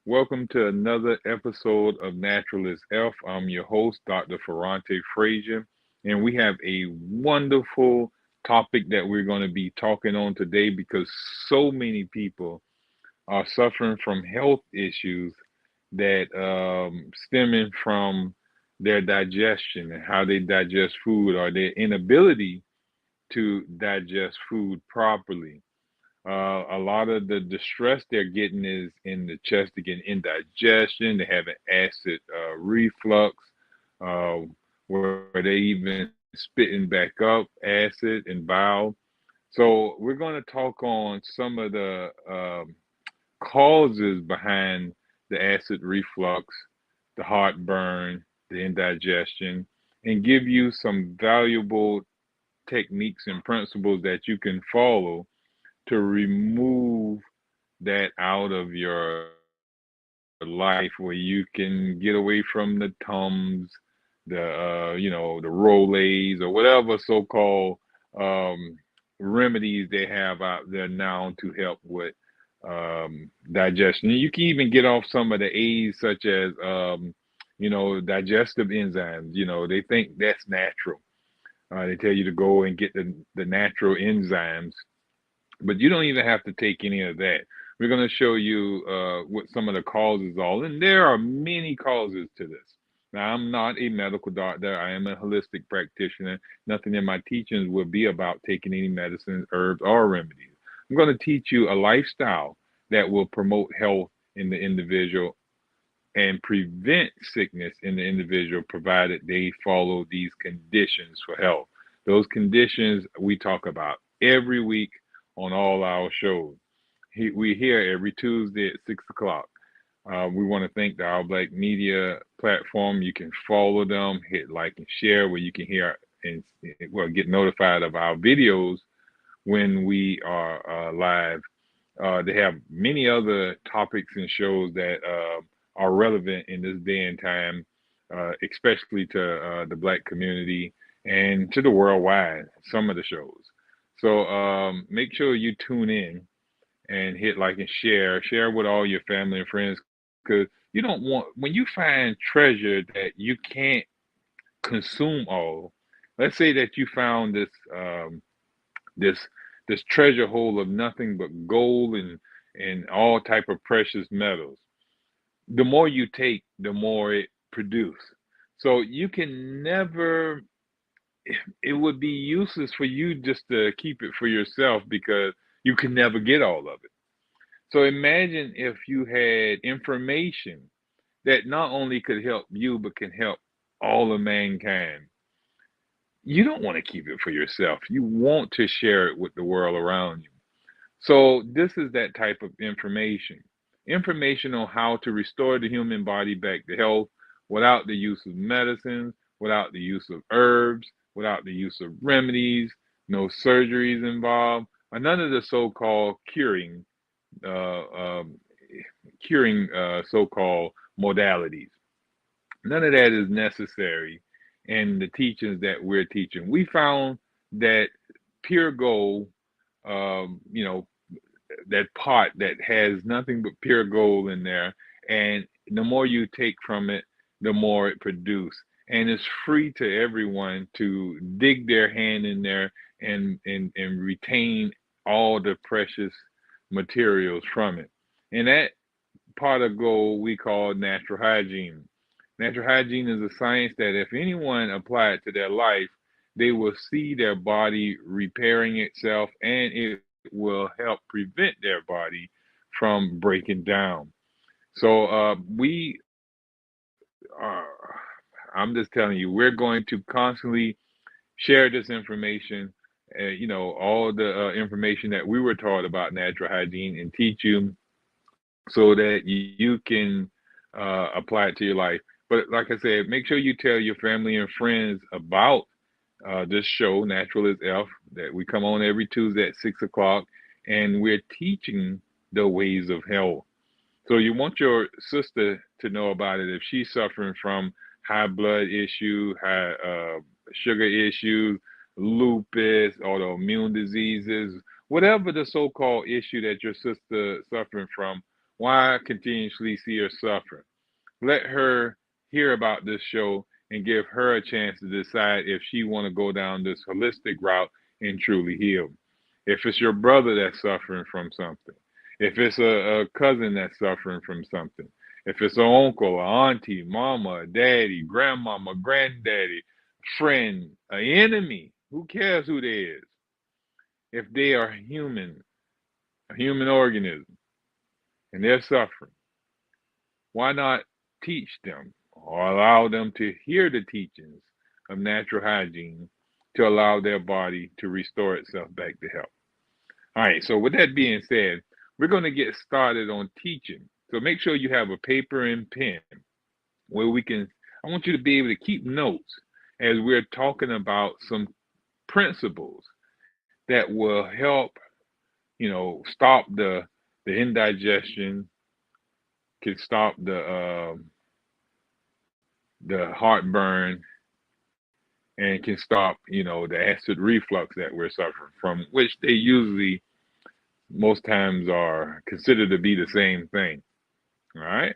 Welcome to another episode of Naturalist F. I'm your host, Dr. Ferrante Frazier, and we have a wonderful topic that we're going to be talking on today because so many people are suffering from health issues that stemming from their digestion and how they digest food or their inability to digest food properly. A lot of the distress they're getting is in the chest. They're getting indigestion. They have an acid reflux, uh, where they even spitting back up acid and bile. So we're going to talk on some of the causes behind the acid reflux, the heartburn, the indigestion, and give you some valuable techniques and principles that you can follow to remove that out of your life where you can get away from the Tums, the Rolaids or whatever so-called remedies they have out there now to help with digestion. You can even get off some of the aids such as digestive enzymes. They think that's natural. They tell you to go and get the natural enzymes, but you don't even have to take any of that. We're going to show you what some of the causes are, and there are many causes to this. Now, I'm not a medical doctor. I am a holistic practitioner. Nothing in my teachings will be about taking any medicines, herbs, or remedies. I'm going to teach you a lifestyle that will promote health in the individual and prevent sickness in the individual, provided they follow these conditions for health. Those conditions we talk about every week on all our shows. We here every Tuesday at 6 o'clock. We want to thank the Our Black Media platform. You can follow them, hit like and share, where you can hear and get notified of our videos when we are live. They have many other topics and shows that are relevant in this day and time, especially to the Black community and to the worldwide. Some of the shows. So make sure you tune in and hit like and share. Share with all your family and friends because you don't want when you find treasure that you can't consume all. Let's say that you found this this treasure hole of nothing but gold and all type of precious metals. The more you take, the more it produce. So you can never. It would be useless for you just to keep it for yourself because you can never get all of it. So imagine if you had information that not only could help you but can help all of mankind. You don't want to keep it for yourself. You want to share it with the world around you. So this is that type of information. Information on how to restore the human body back to health without the use of medicines, without the use of herbs, without the use of remedies, no surgeries involved, or none of the so-called uh, um, curing so-called modalities. None of that is necessary in the teachings that we're teaching. We found that pure gold, you know, that pot that has nothing but pure gold in there, and the more you take from it, the more it produces. And it's free to everyone to dig their hand in there and retain all the precious materials from it. And that pot of gold we call natural hygiene. Natural hygiene is a science that if anyone apply it to their life, they will see their body repairing itself and it will help prevent their body from breaking down. So I'm just telling you, we're going to constantly share this information, all the information that we were taught about natural hygiene and teach you so that you can apply it to your life. But like I said, make sure you tell your family and friends about this show, Natural is F, that we come on every Tuesday at 6 o'clock, and we're teaching the ways of health. So you want your sister to know about it if she's suffering from high blood issue, high sugar issues, lupus, autoimmune diseases, whatever the so-called issue that your sister suffering from. Why continuously see her suffer? Let her hear about this show and give her a chance to decide if she want to go down this holistic route and truly heal. If it's your brother that's suffering from something, if it's a cousin that's suffering from something, if it's an uncle, an auntie, mama, daddy, grandmama, granddaddy, friend, an enemy, who cares who they is? If they are human, a human organism, and they're suffering, why not teach them or allow them to hear the teachings of natural hygiene to allow their body to restore itself back to health? All right, so with that being said, we're going to get started on teaching. So make sure you have a paper and pen where I want you to be able to keep notes as we're talking about some principles that will help, stop the indigestion, can stop the heartburn, and can stop, the acid reflux that we're suffering from, which they usually most times are considered to be the same thing. All right.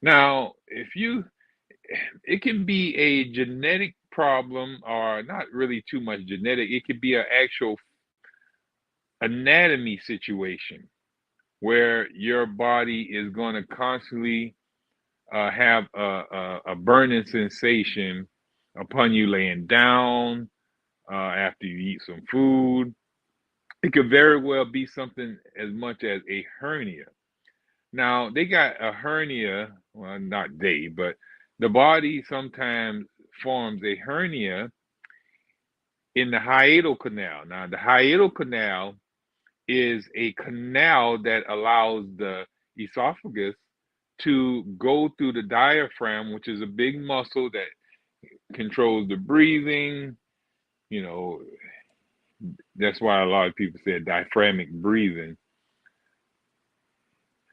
Now, it can be a genetic problem or not really too much genetic. It could be an actual anatomy situation where your body is going to constantly have a burning sensation upon you laying down after you eat some food. It could very well be something as much as a hernia. Now, they got a hernia, well, not they, but the body sometimes forms a hernia in the hiatal canal. Now, the hiatal canal is a canal that allows the esophagus to go through the diaphragm, which is a big muscle that controls the breathing. You know, that's why a lot of people say diaphragmic breathing.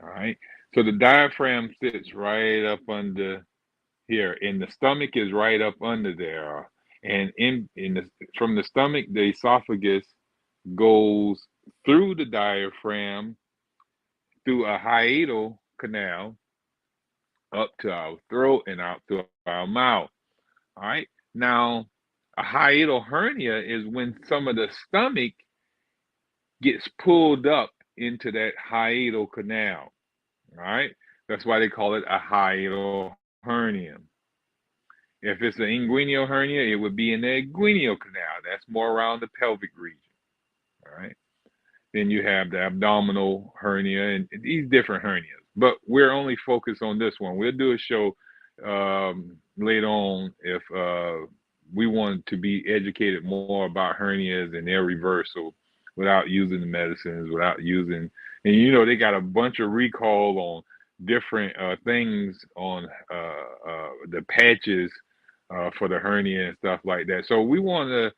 All right. So the diaphragm sits right up under here, and the stomach is right up under there. And from the stomach, the esophagus goes through the diaphragm, through a hiatal canal, up to our throat and out to our mouth. All right. Now, a hiatal hernia is when some of the stomach gets pulled up into that hiatal canal. All right. That's why they call it a hiatal hernia. If it's an inguinal hernia, it would be in the inguinal canal. That's more around the pelvic region. All right. Then you have the abdominal hernia and these different hernias. But we're only focused on this one. We'll do a show later on if we want to be educated more about hernias and their reversal without using the medicines, without using, and they got a bunch of recall on different things on the patches for the hernia and stuff like that. So we want to,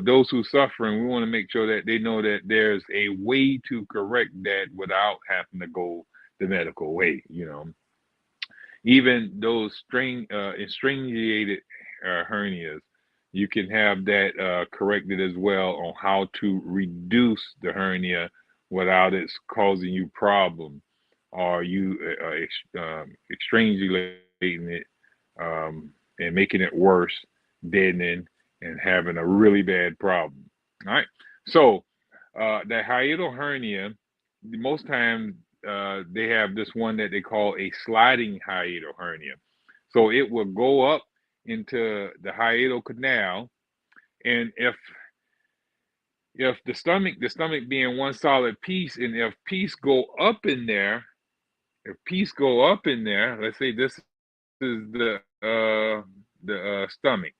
those who suffering, we want to make sure that they know that there's a way to correct that without having to go the medical way. Even those extraniated hernias, you can have that corrected as well on how to reduce the hernia without it's causing you problem or you extrangulating it and making it worse, deadening, and having a really bad problem. All right. So the hiatal hernia, most times they have this one that they call a sliding hiatal hernia. So it will go up into the hiatal canal, and if the stomach being one solid piece, and if piece go up in there, let's say this is the stomach,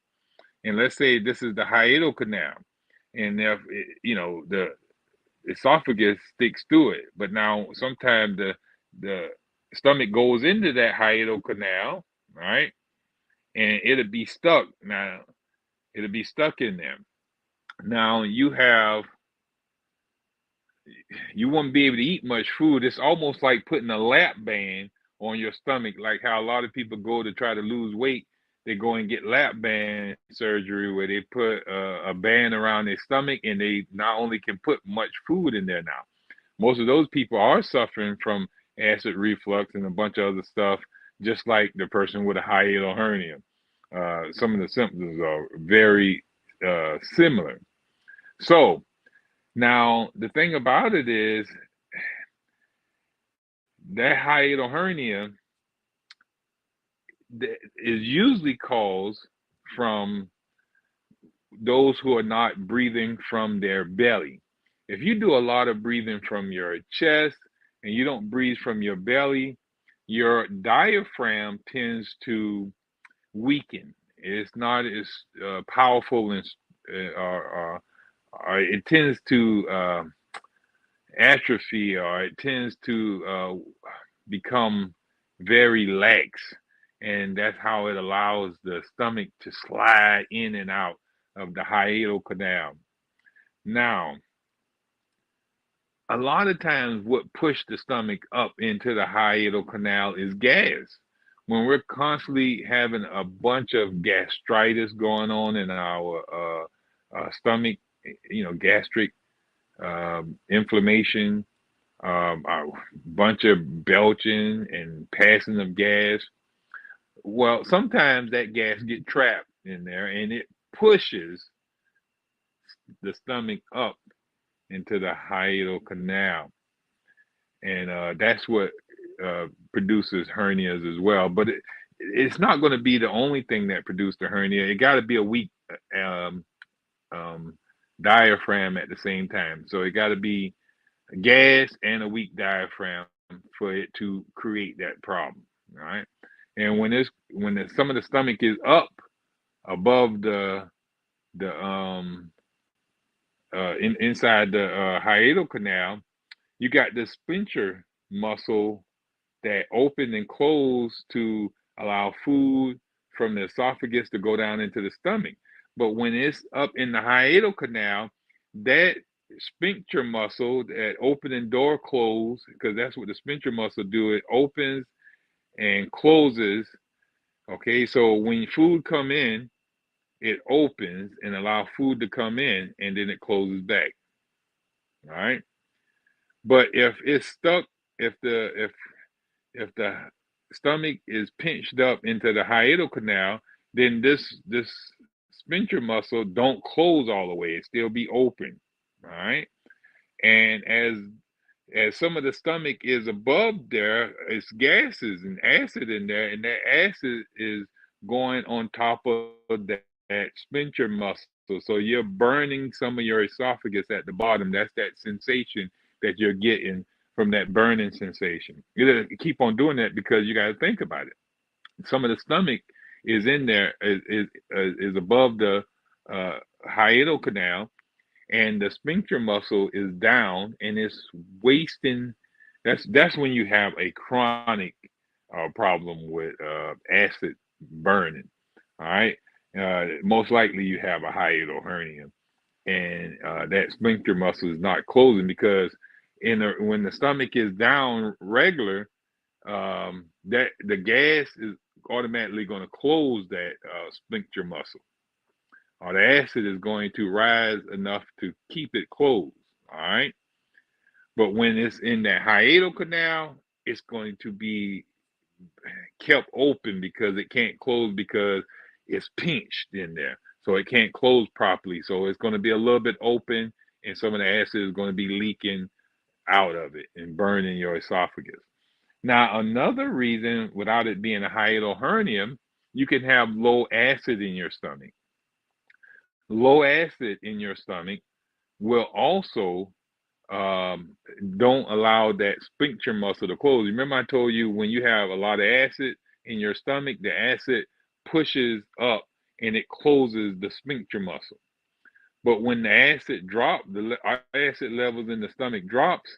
and let's say this is the hiatal canal, and if the esophagus sticks to it, but now sometimes the stomach goes into that hiatal canal, right, and it'll be stuck. Now it'll be stuck in there. Now you won't be able to eat much food. It's almost like putting a lap band on your stomach, like how a lot of people go to try to lose weight. They go and get lap band surgery where they put a band around their stomach, and they not only can put much food in there now, most of those people are suffering from acid reflux and a bunch of other stuff, just like the person with a hiatal hernia. Some of the symptoms are very similar. So now the thing about it is that hiatal hernia is usually caused from those who are not breathing from their belly. If you do a lot of breathing from your chest and you don't breathe from your belly, your diaphragm tends to weaken. It's not as powerful and it tends to atrophy, or it tends to become very lax. And that's how it allows the stomach to slide in and out of the hiatal canal. Now, a lot of times what push the stomach up into the hiatal canal is gas. When we're constantly having a bunch of gastritis going on in our stomach, gastric inflammation, a bunch of belching and passing of gas. Well, sometimes that gas get trapped in there and it pushes the stomach up into the hiatal canal, and that's what produces hernias as well. But it's not going to be the only thing that produces the hernia. It got to be a weak um, um, diaphragm at the same time. So it got to be gas and a weak diaphragm for it to create that problem. All right, and some of the stomach is up above the inside the hiatal canal, you got the sphincter muscle that open and close to allow food from the esophagus to go down into the stomach. But when it's up in the hiatal canal, that sphincter muscle, that open and door close, because that's what the sphincter muscle do, it opens and closes. Okay, so when food come in, it opens and allow food to come in, and then it closes back. All right. But if it's stuck, if the stomach is pinched up into the hiatal canal, then this sphincter muscle don't close all the way; it still be open. All right. And as some of the stomach is above there, it's gases and acid in there, and that acid is going on top of that sphincter muscle. So you're burning some of your esophagus at the bottom. That's that sensation that you're getting from that burning sensation. You gotta keep on doing that because you got to think about it. Some of the stomach is in there, is above the hiatal canal, and the sphincter muscle is down and it's wasting. That's when you have a chronic problem with acid burning. All right, most likely you have a hiatal hernia, and that sphincter muscle is not closing because when the stomach is down regular, that the gas is automatically going to close that sphincter muscle, or the acid is going to rise enough to keep it closed. All right. But when it's in that hiatal canal, it's going to be kept open because it can't close because it's pinched in there. So it can't close properly. So it's going to be a little bit open, and some of the acid is going to be leaking out of it and burning your esophagus. Now, another reason, without it being a hiatal hernia, you can have low acid in your stomach. Low acid in your stomach will also don't allow that sphincter muscle to close. Remember, I told you when you have a lot of acid in your stomach, the acid pushes up and it closes the sphincter muscle. But when the acid drop, the acid levels in the stomach drops,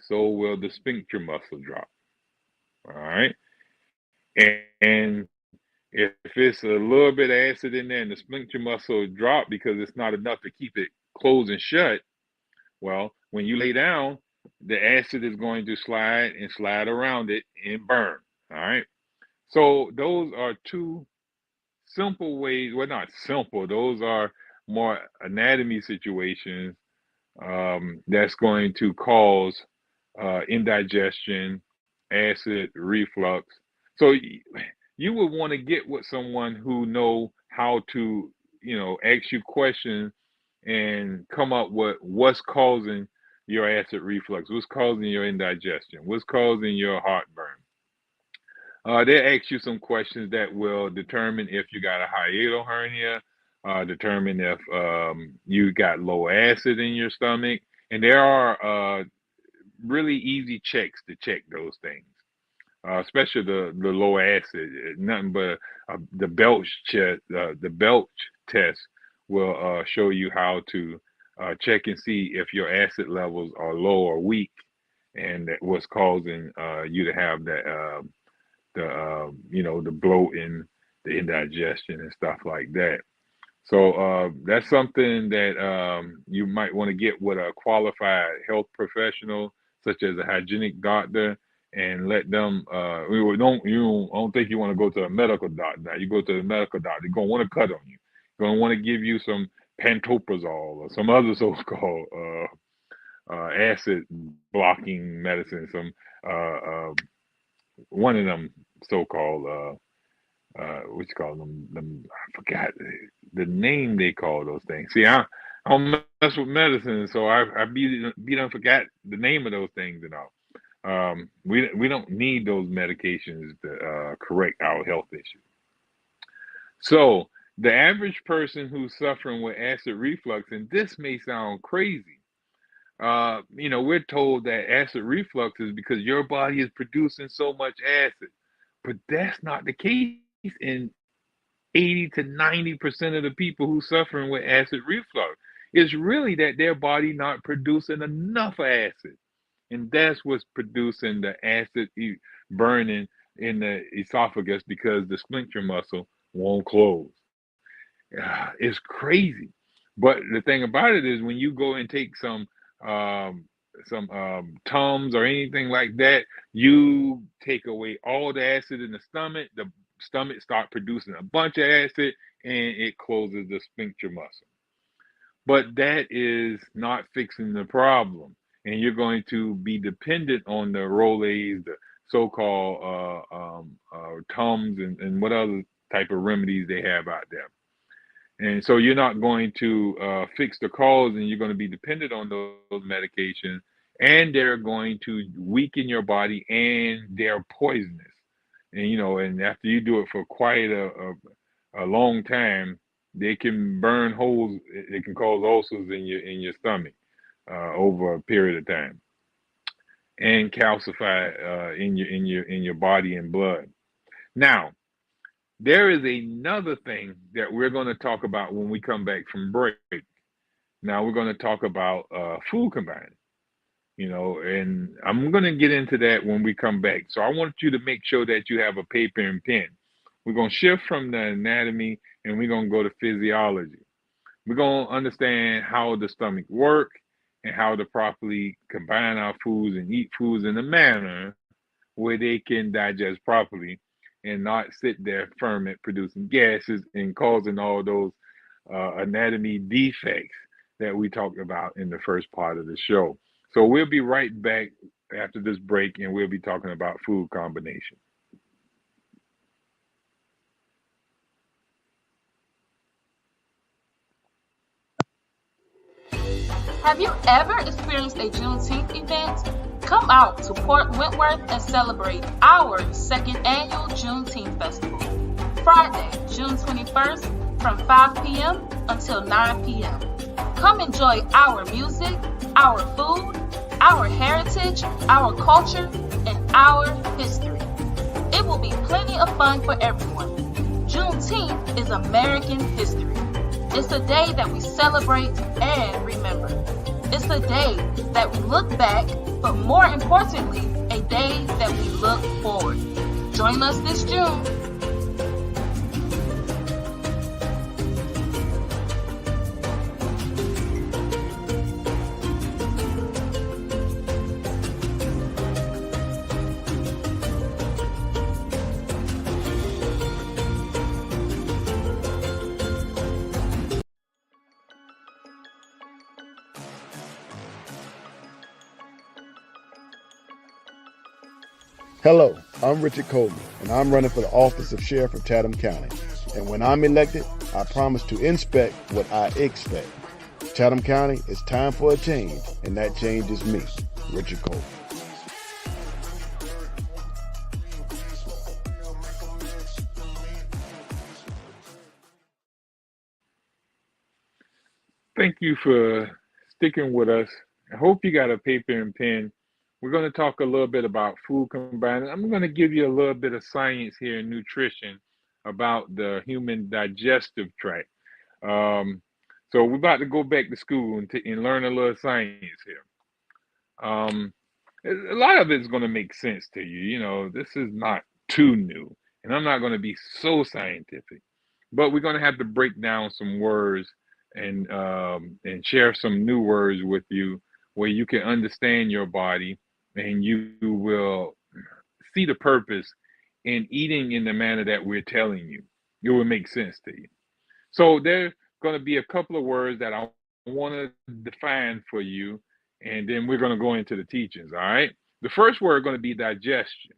so will the sphincter muscle drop. All right, and if it's a little bit of acid in there and the sphincter muscle drop because it's not enough to keep it closed and shut, well, when you lay down, the acid is going to slide and slide around it and burn. All right. So those are two simple ways. Well, not simple. Those are more anatomy situations that's going to cause indigestion, acid reflux. So you would want to get with someone who know how to, ask you questions and come up with what's causing your acid reflux, what's causing your indigestion, what's causing your heartburn. They'll ask you some questions that will determine if you got a hiatal hernia, determine if you got low acid in your stomach, and there are really easy checks to check those things, especially the low acid. Nothing but the belch test will show you how to check and see if your acid levels are low or weak, and what's causing you to have that. The bloating, the indigestion, and stuff like that. So that's something that you might want to get with a qualified health professional, such as a hygienic doctor, and let them. I don't think you want to go to a medical doctor. Now, you go to the medical doctor, they're gonna want to cut on you. They're gonna want to give you some pantoprazole or some other so-called acid blocking medicine, some one of them so-called what you call them I forgot the name they call those things. See, I don't mess with medicine, so I be done forgot the name of those things and all. We don't need those medications to correct our health issues. So the average person who's suffering with acid reflux, and this may sound crazy, we're told that acid reflux is because your body is producing so much acid, but that's not the case in 80 to 90% of the people who suffering with acid reflux. It's really that their body not producing enough acid, and that's what's producing the acid burning in the esophagus because the sphincter muscle won't close. It's crazy. But the thing about it is when you go and take um, some Tums or anything like that, you take away all the acid in the stomach. The stomach start producing a bunch of acid, and it closes the sphincter muscle. But that is not fixing the problem, and you're going to be dependent on the Rolaids, the so-called Tums, and what other type of remedies they have out there. And so you're not going to fix the cause, and you're going to be dependent on those medications, and they're going to weaken your body, and they're poisonous. And after you do it for quite a long time, they can burn holes. It can cause ulcers in your stomach over a period of time, and calcify in your body and blood. Now, there is another thing that we're going to talk about when we come back from break. Now we're going to talk about food combining, and I'm going to get into that when we come back. So I want you to make sure that you have a paper and pen. We're going to shift from the anatomy and we're going to go to physiology. We're going to understand how the stomach works and how to properly combine our foods and eat foods in a manner where they can digest properly and not sit there ferment producing gases and causing all those anatomy defects that we talked about in the first part of the show. So we'll be right back after this break, and we'll be talking about food combination. Have you ever experienced a Juneteenth event? Come out to Port Wentworth and celebrate our second annual Juneteenth Festival. Friday, June 21st from 5 p.m. until 9 p.m. Come enjoy our music, our food, our heritage, our culture, and our history. It will be plenty of fun for everyone. Juneteenth is American history. It's a day that we celebrate and remember. It's a day that we look back, but more importantly, a day that we look forward. Join us this June. Hello, I'm Richard Coleman, and I'm running for the office of Sheriff of Chatham County. And when I'm elected, I promise to inspect what I expect. Chatham County, it's time for a change, and that change is me, Richard Coleman. Thank you for sticking with us. I hope you got a paper and pen. We're going to talk a little bit about food combining. I'm going to give you a little bit of science here in nutrition about the human digestive tract. Um, so we're about to go back to school and learn a little science here. Um, a lot of it's going to make sense to you. You know, this is not too new, and I'm not going to be so scientific, but we're going to have to break down some words and share some new words with you where you can understand your body and you will see the purpose in eating in the manner that we're telling you. It will make sense to you. So there's going to be a couple of words that I want to define for you, and then we're going to go into the teachings. All right. The first word going to be digestion.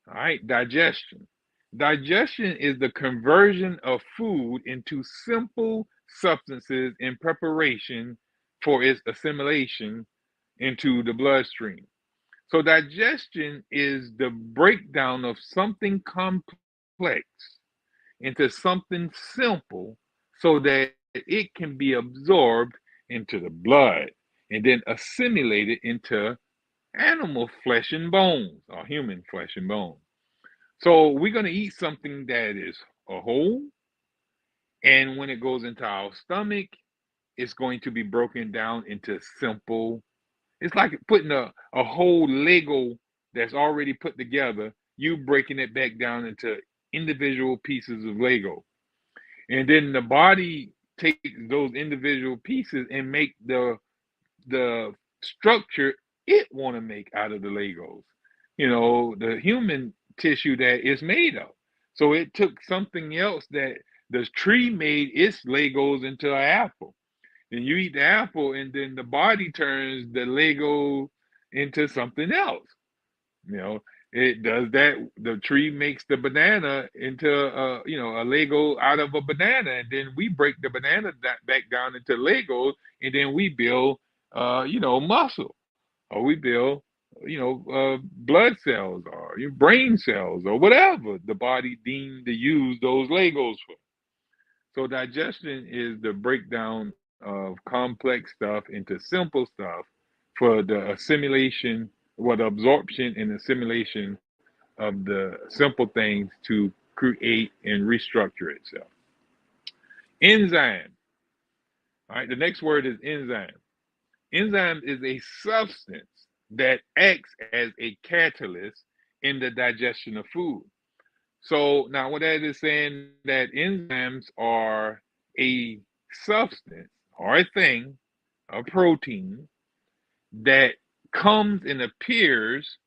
All right, digestion. Digestion is the conversion of food into simple substances in preparation for its assimilation into the bloodstream. So, digestion is the breakdown of something complex into something simple so that it can be absorbed into the blood and then assimilated into animal flesh and bones or human flesh and bones. So we're going to eat something that is a whole, and when it goes into our stomach, it's going to be broken down into simple. It's like putting a whole Lego that's already put together, you breaking it back down into individual pieces of Lego. And then the body takes those individual pieces and make the structure it want to make out of the Legos. You know, the human tissue that it's made of. So it took something else that the tree made its Legos into an apple. Then you eat the apple, and then the body turns the Lego into something else. You know, it does that. The tree makes the banana into a Lego out of a banana, and then we break the banana back down into Legos, and then we build muscle, or we build blood cells or your brain cells or whatever the body deemed to use those Legos for. So digestion is the breakdown of complex stuff into simple stuff for the assimilation, what absorption and assimilation of the simple things to create and restructure itself. Enzyme. All right, the next word is enzyme. Enzyme is a substance that acts as a catalyst in the digestion of food. So now what that is saying that enzymes are a substance or a thing, a protein that comes and appears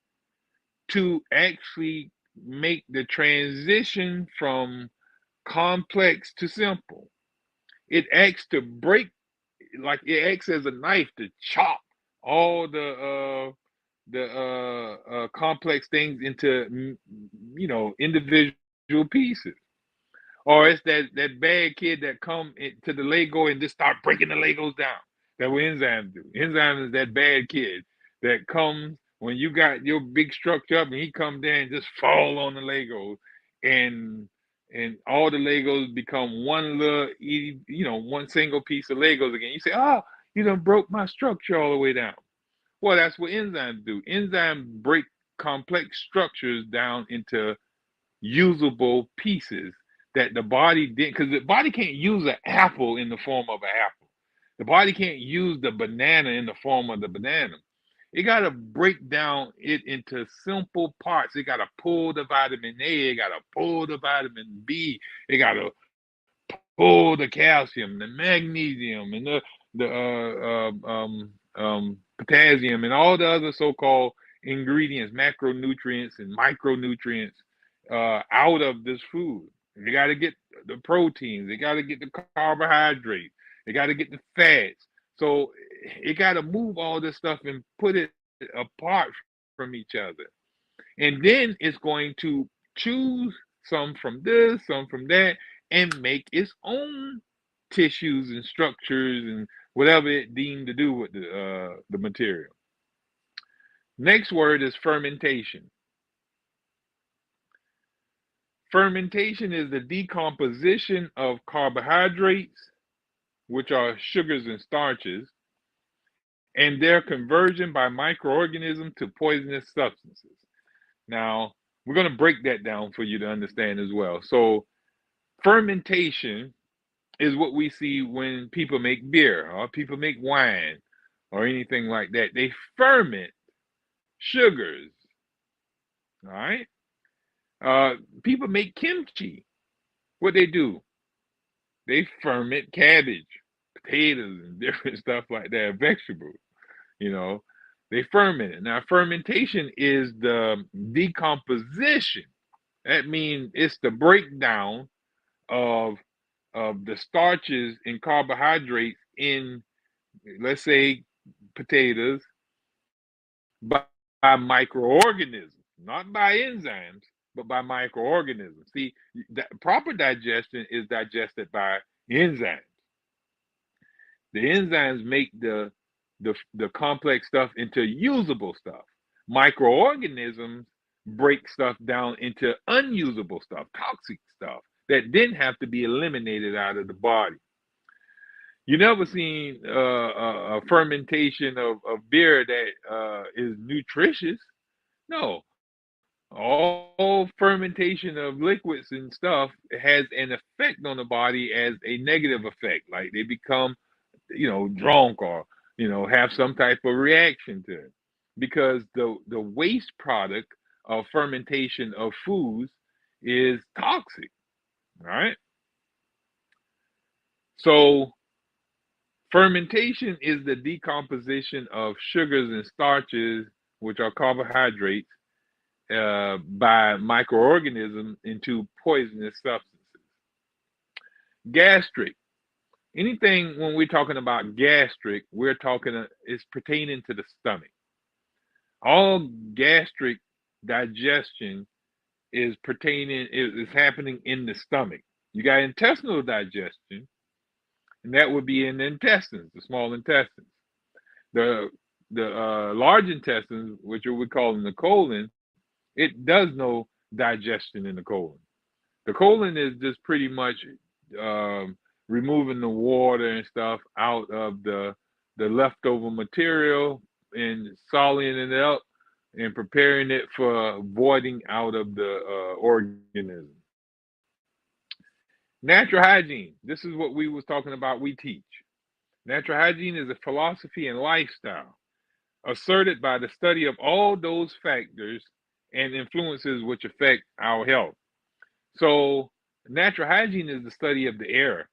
to actually make the transition from complex to simple. It acts to break, like it acts as a knife to chop all the complex things into individual pieces. Or it's that bad kid that come to the Lego and just start breaking the Legos down. That's what enzymes do. Enzymes is that bad kid that comes when you got your big structure up and he come there and just fall on the Legos and and all the Legos become one little one single piece of Legos again. You say, oh, you done broke my structure all the way down. Well, that's what enzymes do. Enzymes break complex structures down into usable pieces that the body did, because the body can't use an apple in the form of an apple. The body can't use the banana in the form of the banana. It got to break down it into simple parts. It got to pull the vitamin A. It got to pull the vitamin B. It got to pull the calcium, the magnesium, and the potassium, and all the other so-called ingredients, macronutrients and micronutrients out of this food. They got to get the proteins. They got to get the carbohydrates. They got to get the fats. So it got to move all this stuff and put it apart from each other. And then it's going to choose some from this, some from that, and make its own tissues and structures and whatever it deemed to do with the material. Next word is fermentation. Fermentation is the decomposition of carbohydrates, which are sugars and starches, and their conversion by microorganisms to poisonous substances. Now, we're going to break that down for you to understand as well. So, fermentation is what we see when people make beer or people make wine or anything like that. They ferment sugars, all right? People make kimchi. What they do, they ferment cabbage, potatoes, and different stuff like that, vegetables, you know. They ferment it. Now, fermentation is the decomposition. That means it's the breakdown of the starches and carbohydrates in, let's say, potatoes by microorganisms, not by enzymes, but by microorganisms. See, proper digestion is digested by enzymes. The enzymes make the complex stuff into usable stuff. Microorganisms break stuff down into unusable stuff, toxic stuff that then have to be eliminated out of the body. You never seen a fermentation of beer that is nutritious. No, all fermentation of liquids and stuff has an effect on the body as a negative effect, like they become, drunk or have some type of reaction to it, because the waste product of fermentation of foods is toxic, right? So fermentation is the decomposition of sugars and starches, which are carbohydrates, by microorganisms into poisonous substances. Gastric. Anything when we're talking about gastric, we're talking is pertaining to the stomach. All gastric digestion is happening in the stomach. You got intestinal digestion, and that would be in the intestines, the small intestines. The large intestines, which we call in the colon, it does no digestion in the colon. The colon is just pretty much removing the water and stuff out of the leftover material and soliding it up and preparing it for voiding out of the organism. Natural hygiene. This is what we was talking about. We teach. Natural hygiene is a philosophy and lifestyle asserted by the study of all those factors and influences which affect our health. So, natural hygiene is the study of the air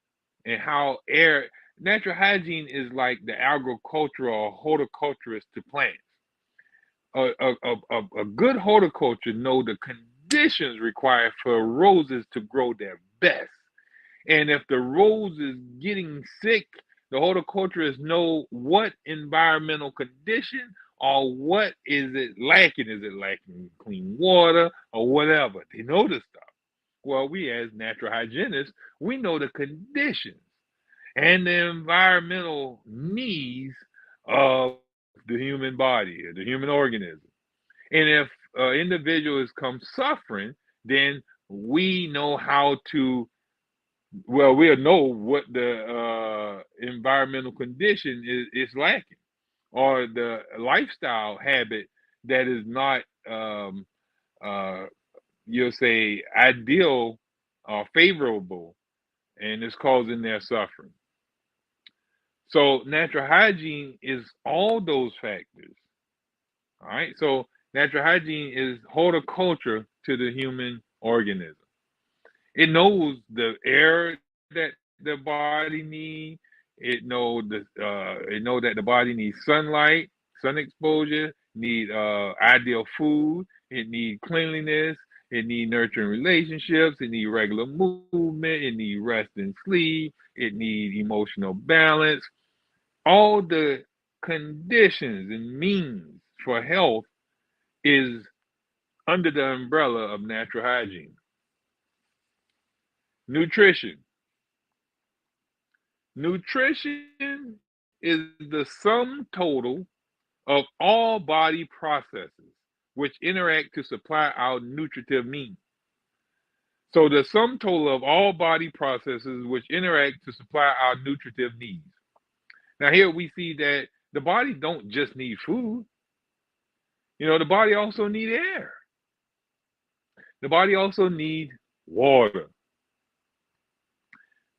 and how air. Natural hygiene is like the agricultural or horticulturist to plants. A good horticulture know the conditions required for roses to grow their best. And if the rose is getting sick, the horticulturists know what environmental condition or what is it lacking. Is it lacking clean water or whatever? They know this stuff. Well, we as natural hygienists, we know the conditions and the environmental needs of the human body, the human organism. And if an individual is come suffering, then we know how to, well, we'll know what the environmental condition is lacking, or the lifestyle habit that is not, you'll say, ideal or favorable, and it's causing their suffering. So natural hygiene is all those factors. All right. So natural hygiene is horticulture to the human organism. It knows the air that the body needs. It know that the body needs sunlight, sun exposure, need ideal food. It need cleanliness. It need nurturing relationships. It need regular movement. It need rest and sleep. It need emotional balance. All the conditions and means for health is under the umbrella of natural hygiene. Nutrition. Nutrition is the sum total of all body processes which interact to supply our nutritive needs. So the sum total of all body processes which interact to supply our nutritive needs. Now here we see that the body don't just need food. The body also need air. The body also needs water.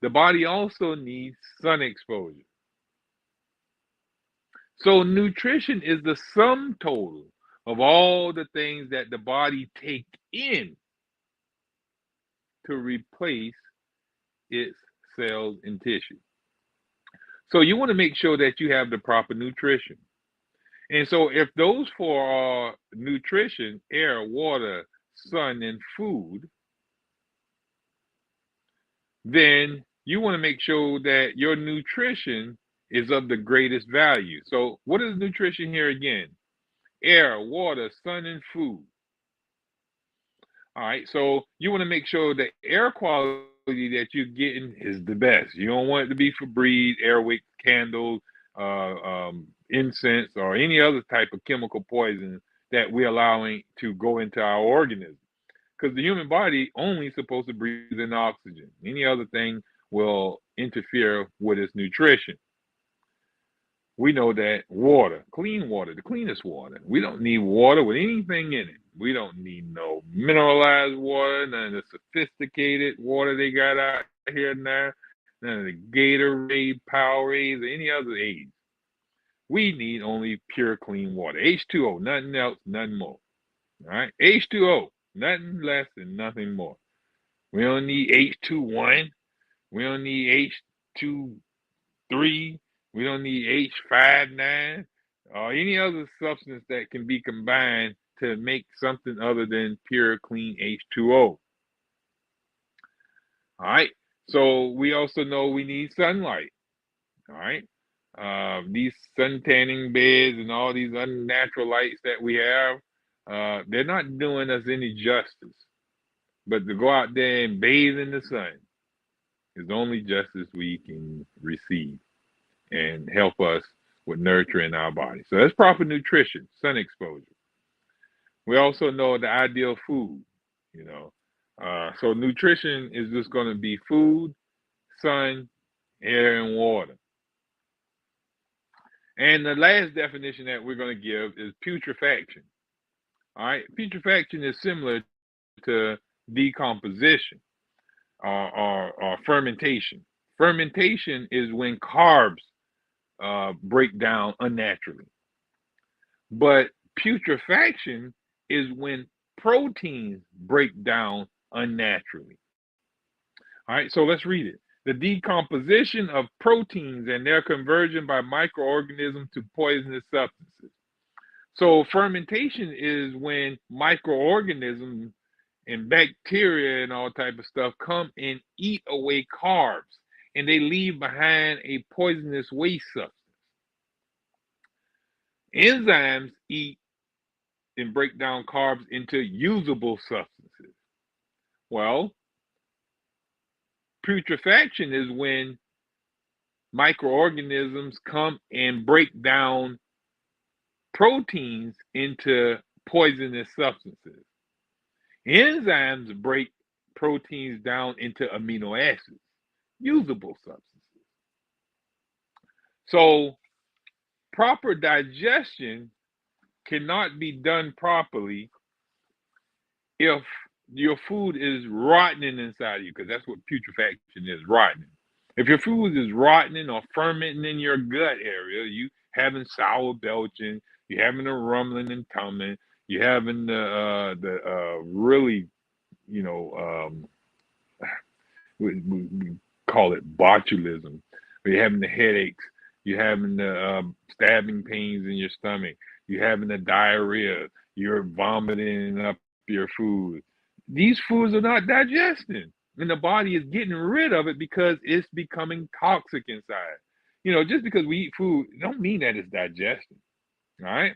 The body also needs sun exposure. So nutrition is the sum total of all the things that the body take in to replace its cells and tissue. So you want to make sure that you have the proper nutrition. And so if those four are nutrition, air, water, sun, and food, then you want to make sure that your nutrition is of the greatest value. So what is nutrition here again? Air, water, sun, and food. All right, so you want to make sure the air quality that you're getting is the best. You don't want it to be Febreze, airwick, candles, incense, or any other type of chemical poison that we're allowing to go into our organism. Because the human body only is supposed to breathe in oxygen. Any other thing will interfere with its nutrition. We know that water, clean water, the cleanest water. We don't need water with anything in it. We don't need no mineralized water, none of the sophisticated water they got out here now, none of the Gatorade, Powerades, or any other aids. We need only pure clean water. H2O, nothing else, nothing more. All right, H2O, nothing less and nothing more. We don't need H21. We don't need H23. We don't need H59 or any other substance that can be combined to make something other than pure, clean H2O. All right. So we also know we need sunlight. All right. These sun tanning beds and all these unnatural lights that we have, they're not doing us any justice. But to go out there and bathe in the sun is the only justice we can receive and help us with nurturing our body. So that's proper nutrition, sun exposure. We also know the ideal food, you know. So nutrition is just going to be food, sun, air, and water. And the last definition that we're going to give is putrefaction. All right, putrefaction is similar to decomposition or fermentation. Fermentation is when carbs break down unnaturally. But putrefaction is when proteins break down unnaturally. All right, so let's read it. The decomposition of proteins and their conversion by microorganisms to poisonous substances. So fermentation is when microorganisms and bacteria and all type of stuff come and eat away carbs, and they leave behind a poisonous waste substance. Enzymes eat and break down carbs into usable substances. Well, putrefaction is when microorganisms come and break down proteins into poisonous substances. Enzymes break proteins down into amino acids, usable substances. So, proper digestion cannot be done properly if your food is rotting inside of you, because that's what putrefaction is, rotting. If your food is rotting or fermenting in your gut area, you having sour belching, you having a rumbling and tumbling, you having the really, you know, we call it botulism. You're having the headaches, you're having the stabbing pains in your stomach, you're having the diarrhea, you're vomiting up your food. These foods are not digesting, and the body is getting rid of it because it's becoming toxic inside. Just because we eat food don't mean that it's digesting. All right.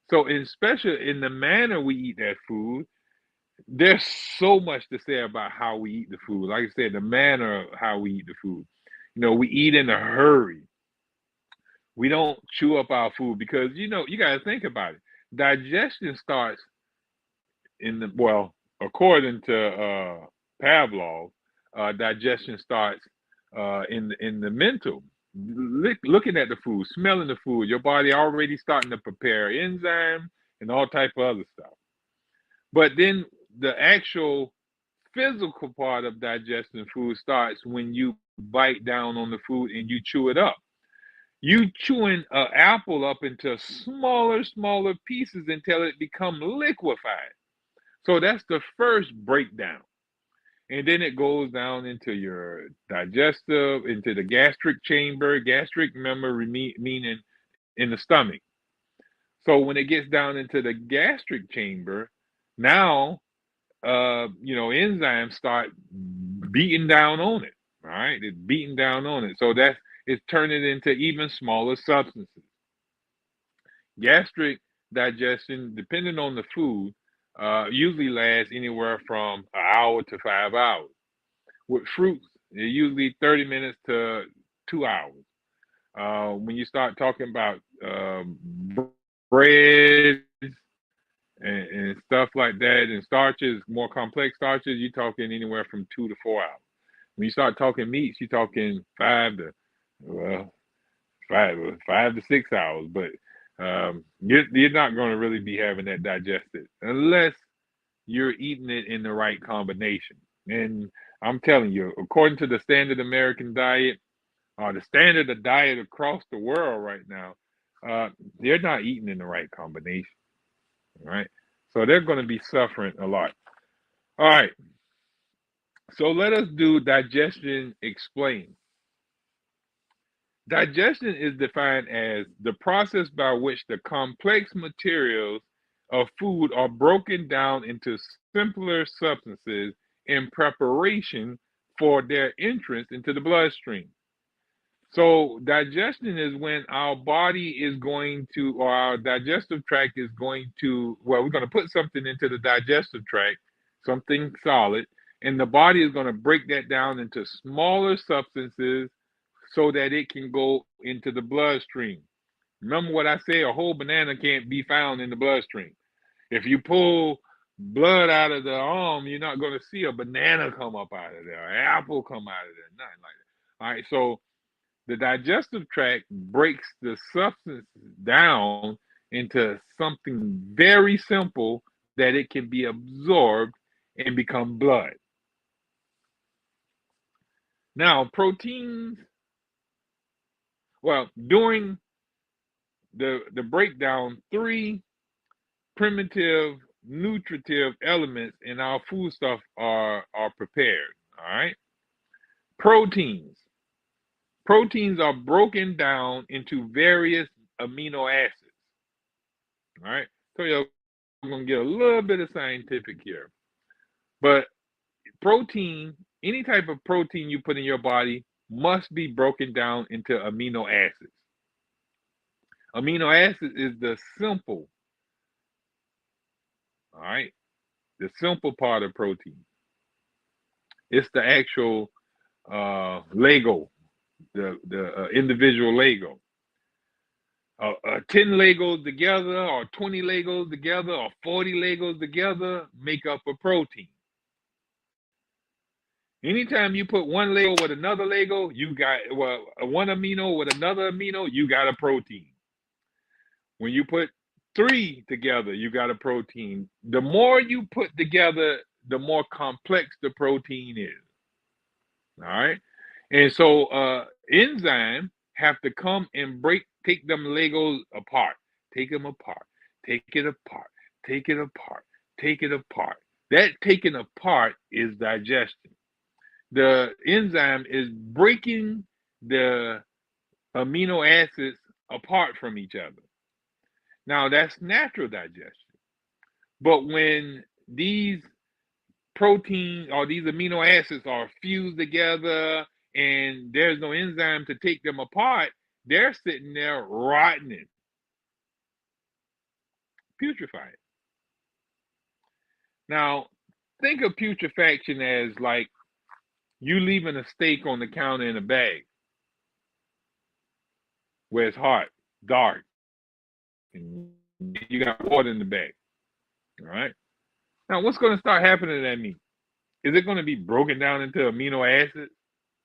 So, especially in the manner we eat that food, there's so much to say about how we eat the food. Like I said, the manner of how we eat the food. We eat in a hurry. We don't chew up our food because you got to think about it. Digestion starts according to Pavlov, digestion starts in the mental. Looking at the food, smelling the food, your body already starting to prepare enzyme and all type of other stuff. But then the actual physical part of digesting food starts when you bite down on the food and you chew it up. You chewing an apple up into smaller pieces until it become liquefied. So that's the first breakdown. And then it goes down into your digestive, into the gastric chamber, gastric memory, meaning in the stomach. So when it gets down into the gastric chamber, now enzymes start beating down on it. All right, it's beating down on it. So it's turning into even smaller substances. Gastric digestion, depending on the food, usually lasts anywhere from an hour to 5 hours. With fruits, it usually 30 minutes to 2 hours. When you start talking about breads and stuff like that, and starches, more complex starches, you're talking anywhere from 2 to 4 hours. When you start talking meats, you're talking well, five to 6 hours. But you're not going to really be having that digested unless you're eating it in the right combination. And I'm telling you, according to the standard American diet, or the standard of diet across the world right now, they're not eating in the right combination. Right? So they're going to be suffering a lot. All right. So let us do digestion explained. Digestion is defined as the process by which the complex materials of food are broken down into simpler substances in preparation for their entrance into the bloodstream. So, digestion is when our body is going to, or our digestive tract is going to, well, we're going to put something into the digestive tract, something solid, and the body is going to break that down into smaller substances so that it can go into the bloodstream. Remember what I say, a whole banana can't be found in the bloodstream. If you pull blood out of the arm, you're not going to see a banana come up out of there, an apple come out of there, nothing like that. All right, so the digestive tract breaks the substance down into something very simple that it can be absorbed and become blood. Now, proteins, well, during the breakdown, three primitive nutritive elements in our foodstuff are prepared. All right. Proteins. Proteins are broken down into various amino acids. All right. So you're going to get a little bit of scientific here. But protein, any type of protein you put in your body must be broken down into amino acids. Amino acids is the simple, all right, the simple part of protein. It's the actual Lego, the individual Lego. 10 Legos together, or 20 Legos together, or 40 Legos together make up a protein. Anytime you put one Lego with another Lego, you got, well, one amino with another amino, you got a protein. When you put three together, you got a protein. The more you put together, the more complex the protein is. All right. And so enzymes have to come and take them Legos apart, take them apart, take it apart, take it apart, take it apart. That taking apart is digestion. The enzyme is breaking the amino acids apart from each other. Now, that's natural digestion. But when these protein or these amino acids are fused together and there's no enzyme to take them apart, they're sitting there rotting. putrefy it. Now, think of putrefaction as like you leaving a steak on the counter in a bag where it's hot, dark, and you got water in the bag. All right. Now, what's going to start happening to that meat? Is it going to be broken down into amino acids?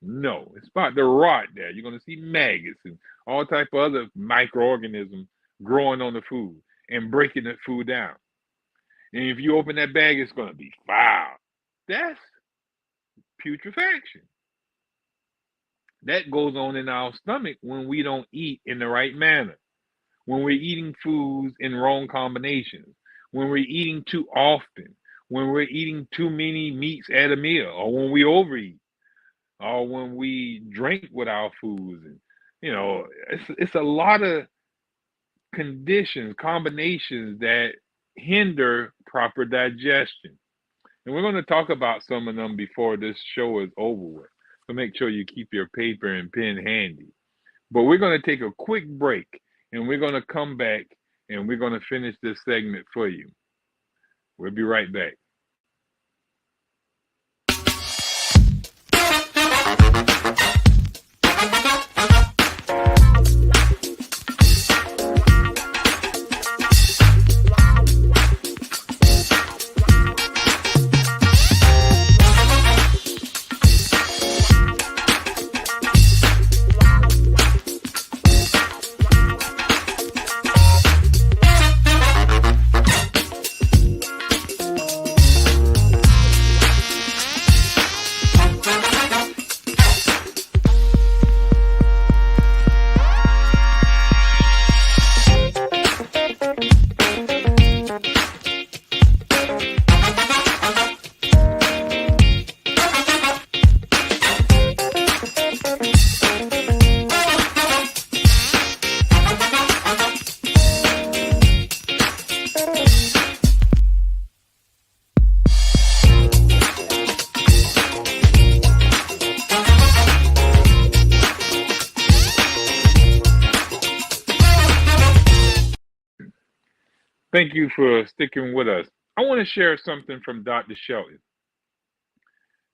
No, it's about to rot there. You're going to see maggots and all type of other microorganisms growing on the food and breaking the food down. And if you open that bag, it's going to be foul. That's putrefaction. That goes on in our stomach when we don't eat in the right manner, when we're eating foods in wrong combinations, when we're eating too often, when we're eating too many meats at a meal, or when we overeat, or when we drink with our foods. And it's a lot of conditions, combinations that hinder proper digestion. And we're going to talk about some of them before this show is over with. So make sure you keep your paper and pen handy. But we're going to take a quick break and we're going to come back and we're going to finish this segment for you. We'll be right back. Thank you for sticking with us. I want to share something from Dr. Shelton.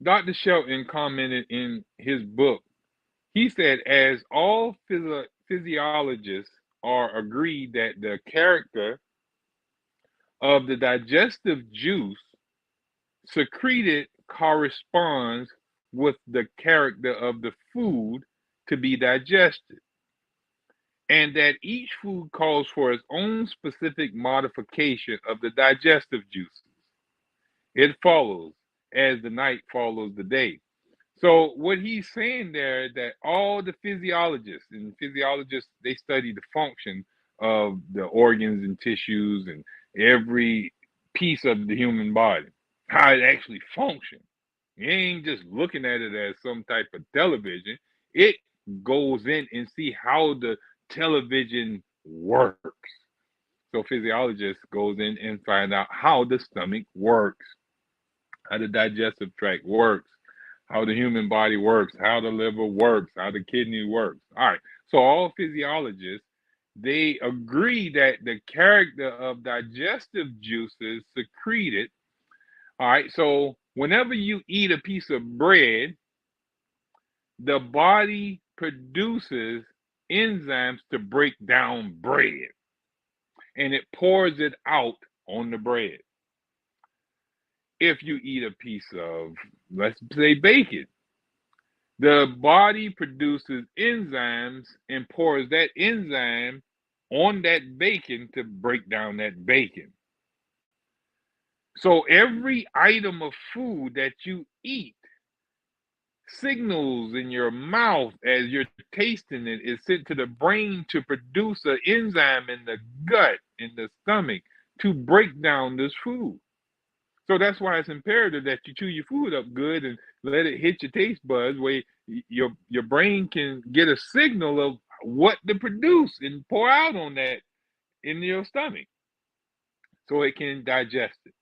Dr. Shelton commented in his book, he said, as all physiologists are agreed that the character of the digestive juice secreted corresponds with the character of the food to be digested, and that each food calls for its own specific modification of the digestive juices. It follows as the night follows the day. So what he's saying there is that all the physiologists, and physiologists, they study the function of the organs and tissues and every piece of the human body, how it actually functions. You ain't just looking at it as some type of television. It goes in and see how the television works. So physiologist goes in and find out how the stomach works, how the digestive tract works, how the human body works, how the liver works, how the kidney works. All right. So all physiologists, they agree that the character of digestive juices secreted. All right. So whenever you eat a piece of bread, the body produces enzymes to break down bread and it pours it out on the bread. If you eat a piece of, let's say, bacon, the body produces enzymes and pours that enzyme on that bacon to break down that bacon. So every item of food that you eat, signals in your mouth as you're tasting it is sent to the brain to produce an enzyme in the gut, in the stomach, to break down this food. So that's why it's imperative that you chew your food up good and let it hit your taste buds where your brain can get a signal of what to produce and pour out on that in your stomach so it can digest it.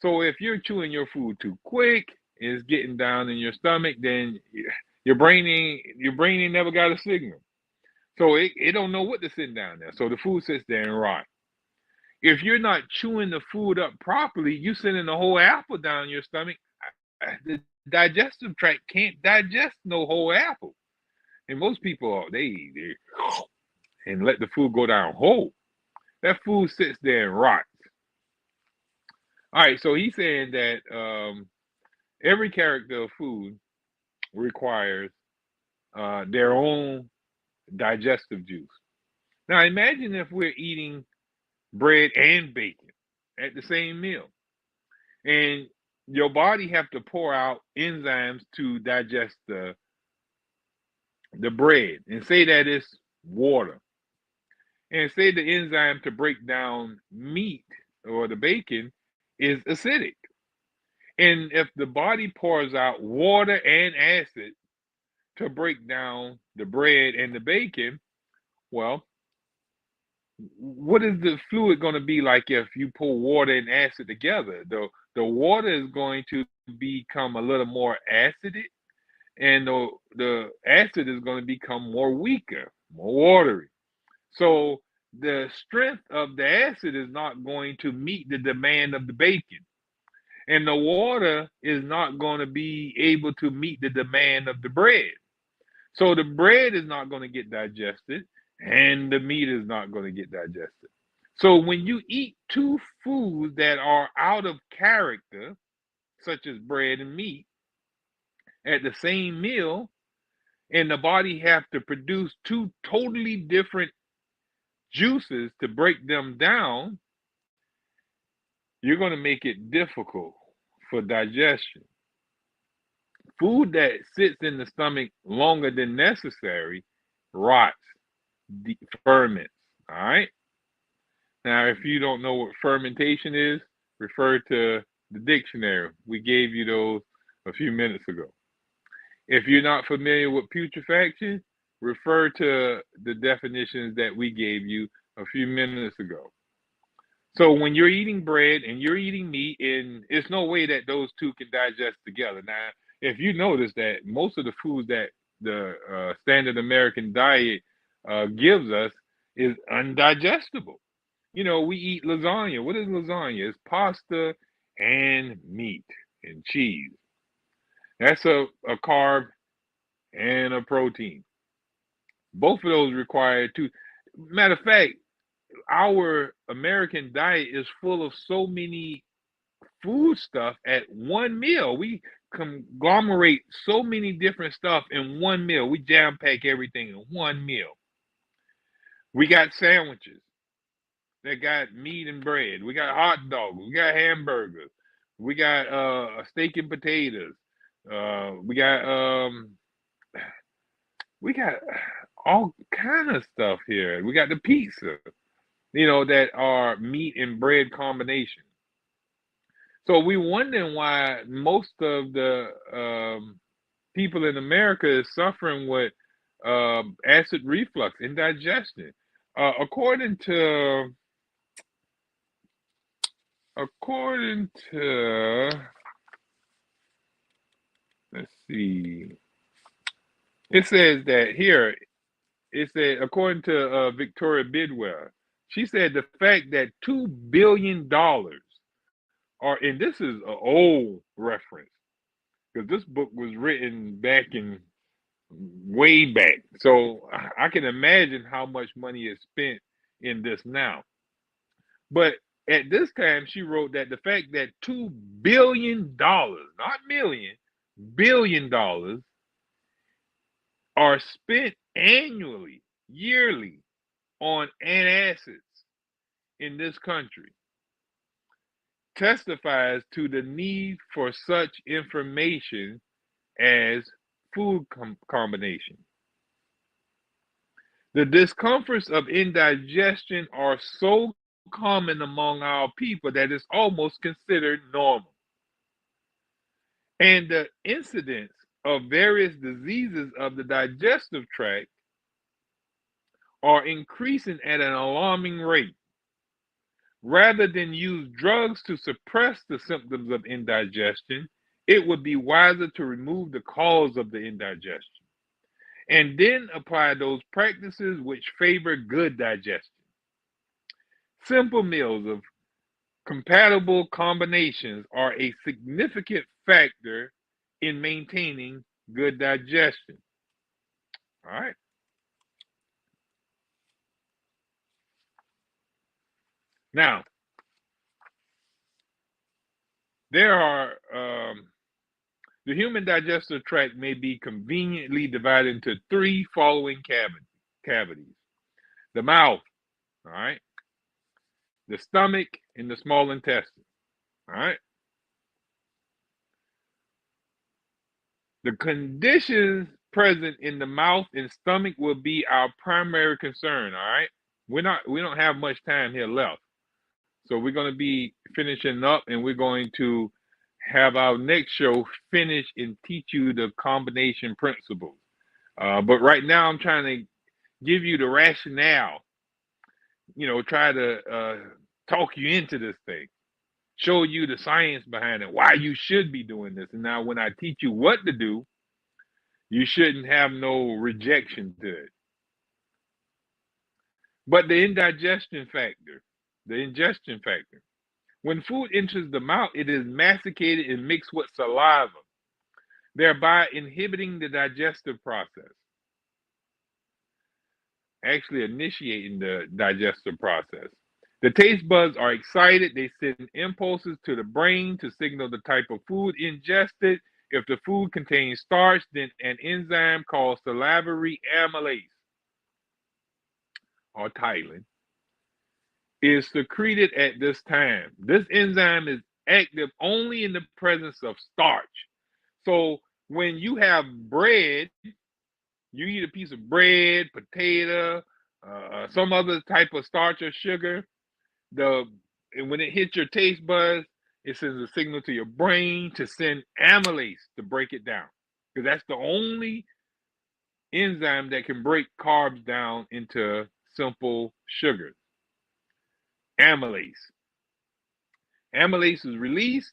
So if you're chewing your food too quick, it's getting down in your stomach, then your brain ain't never got a signal. So it don't know what to sit down there. So the food sits there and rot. If you're not chewing the food up properly, you sending the whole apple down your stomach. The digestive tract can't digest no whole apple. And most people, they and let the food go down whole. That food sits there and rots. All right, so he's saying that every character of food requires their own digestive juice. Now, imagine if we're eating bread and bacon at the same meal, and your body have to pour out enzymes to digest the bread, and say that it's water, and say the enzyme to break down meat or the bacon is acidic. And if the body pours out water and acid to break down the bread and the bacon, well, what is the fluid going to be like if you pour water and acid together? The water is going to become a little more acidic, and the acid is going to become more weaker, more watery. So the strength of the acid is not going to meet the demand of the bacon, and the water is not going to be able to meet the demand of the bread. So the bread is not going to get digested, and the meat is not going to get digested. So when you eat two foods that are out of character, such as bread and meat, at the same meal, and the body have to produce two totally different juices to break them down, you're going to make it difficult for digestion. Food that sits in the stomach longer than necessary rots, ferments. All right. Now, if you don't know what fermentation is, refer to the dictionary. We gave you those a few minutes ago. If you're not familiar with putrefaction, refer to the definitions that we gave you a few minutes ago. So when you're eating bread and you're eating meat, and it's no way that those two can digest together. Now, if you notice that most of the foods that the standard American diet gives us is undigestible. You know, we eat lasagna. What is lasagna? It's pasta and meat and cheese. That's a carb and a protein. Both of those require two. Matter of fact, our American diet is full of so many food stuff at one meal. We conglomerate so many different stuff in one meal. We jam pack everything in one meal. We got sandwiches that got meat and bread. We got hot dogs. We got hamburgers. We got steak and potatoes. We got we got all kind of stuff here. We got the pizza, that are meat and bread combination. So we wondering why most of the people in America is suffering with acid reflux, indigestion. According to let's see, it says that here. It said, according to Victoria Bidwell, she said the fact that $2 billion are, and this is an old reference because this book was written back in way back. So I can imagine how much money is spent in this now. But at this time, she wrote that the fact that $2 billion, not million, $1 billion are spent annually, yearly on antacids in this country testifies to the need for such information as food combination. The discomforts of indigestion are so common among our people that it's almost considered normal. And the incidence of various diseases of the digestive tract are increasing at an alarming rate. Rather than use drugs to suppress the symptoms of indigestion, it would be wiser to remove the cause of the indigestion and then apply those practices which favor good digestion. Simple meals of compatible combinations are a significant factor in maintaining good digestion. All right. Now, there are the human digestive tract may be conveniently divided into three following cavities: the mouth, all right, the stomach, and the small intestine. All right. The conditions present in the mouth and stomach will be our primary concern. All right. We don't have much time here left. So we're going to be finishing up, and we're going to have our next show finish and teach you the combination principles. But right now, I'm trying to give you the rationale, try to talk you into this thing, show you the science behind it, why you should be doing this. And now, when I teach you what to do, you shouldn't have no rejection to it. But the ingestion factor. When food enters the mouth, it is masticated and mixed with saliva, thereby inhibiting the digestive process, actually initiating the digestive process. The taste buds are excited. They send impulses to the brain to signal the type of food ingested. If the food contains starch, then an enzyme called salivary amylase, or ptyalin, is secreted at this time. This enzyme is active only in the presence of starch. So when you have bread, you eat a piece of bread, potato, some other type of starch or sugar, and when it hits your taste buds, it sends a signal to your brain to send amylase to break it down. Because that's the only enzyme that can break carbs down into simple sugars. Amylase. Amylase is released,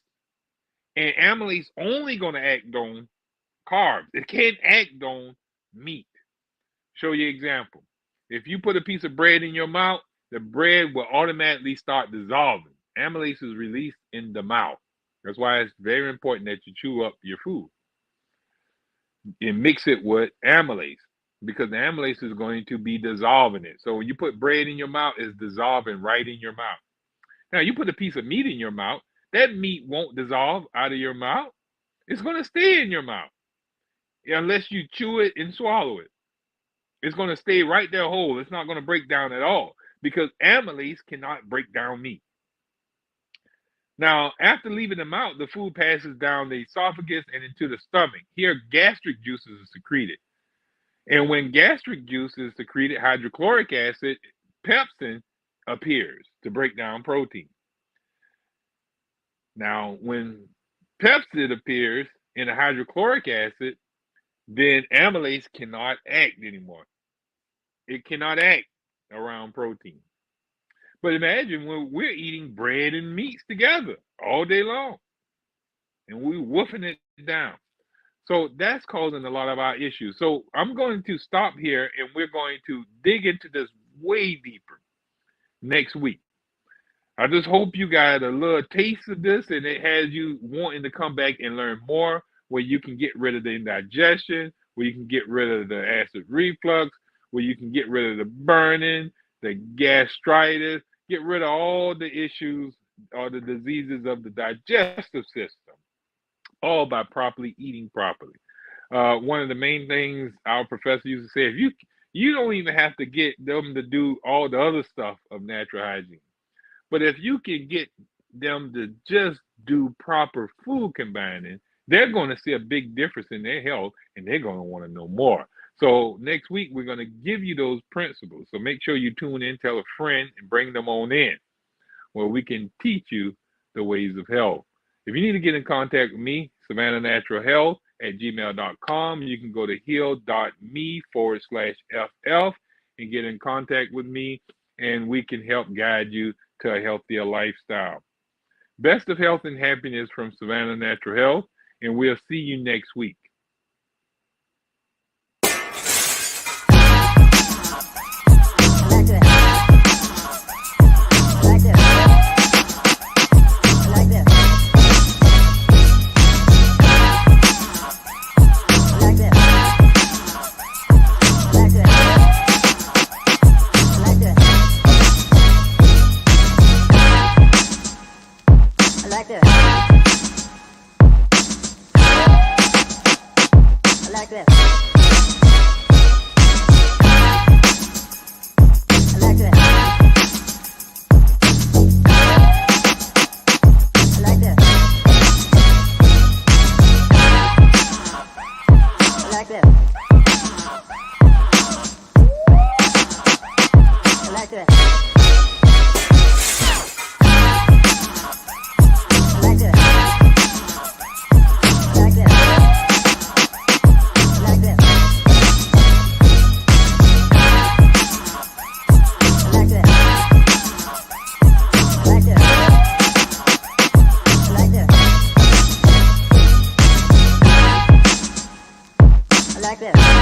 and amylase only going to act on carbs. It can't act on meat. Show you an example. If you put a piece of bread in your mouth, the bread will automatically start dissolving. Amylase is released in the mouth. That's why it's very important that you chew up your food and mix it with amylase, because the amylase is going to be dissolving it. So when you put bread in your mouth, it's dissolving right in your mouth. Now, you put a piece of meat in your mouth, that meat won't dissolve out of your mouth. It's going to stay in your mouth unless you chew it and swallow it. It's going to stay right there whole. It's not going to break down at all, because amylase cannot break down meat. Now, after leaving the mouth, the food passes down the esophagus and into the stomach. Here, gastric juices are secreted. And when gastric juice is secreted, hydrochloric acid, pepsin, appears to break down protein. Now, when pepsin appears in the hydrochloric acid, then amylase cannot act anymore. It cannot act around protein. But imagine when we're eating bread and meats together all day long, and we're woofing it down. So that's causing a lot of our issues. So I'm going to stop here, and we're going to dig into this way deeper next week. I just hope you got a little taste of this, and it has you wanting to come back and learn more, where you can get rid of the indigestion, where you can get rid of the acid reflux, where you can get rid of the burning, the gastritis, get rid of all the issues or the diseases of the digestive system, all by properly eating properly. One of the main things our professor used to say, if you don't even have to get them to do all the other stuff of natural hygiene. But if you can get them to just do proper food combining, they're going to see a big difference in their health, and they're going to want to know more. So next week, we're going to give you those principles. So make sure you tune in, tell a friend, and bring them on in, where we can teach you the ways of health. If you need to get in contact with me, Savannah Natural Health at gmail.com. You can go to heal.me/FF and get in contact with me, and we can help guide you to a healthier lifestyle. Best of health and happiness from Savannah Natural Health, and we'll see you next week. like this. I like this. I like this. I like this. I like this. I like this. I like this. I like this. I like this. I like this. I like this. I like this.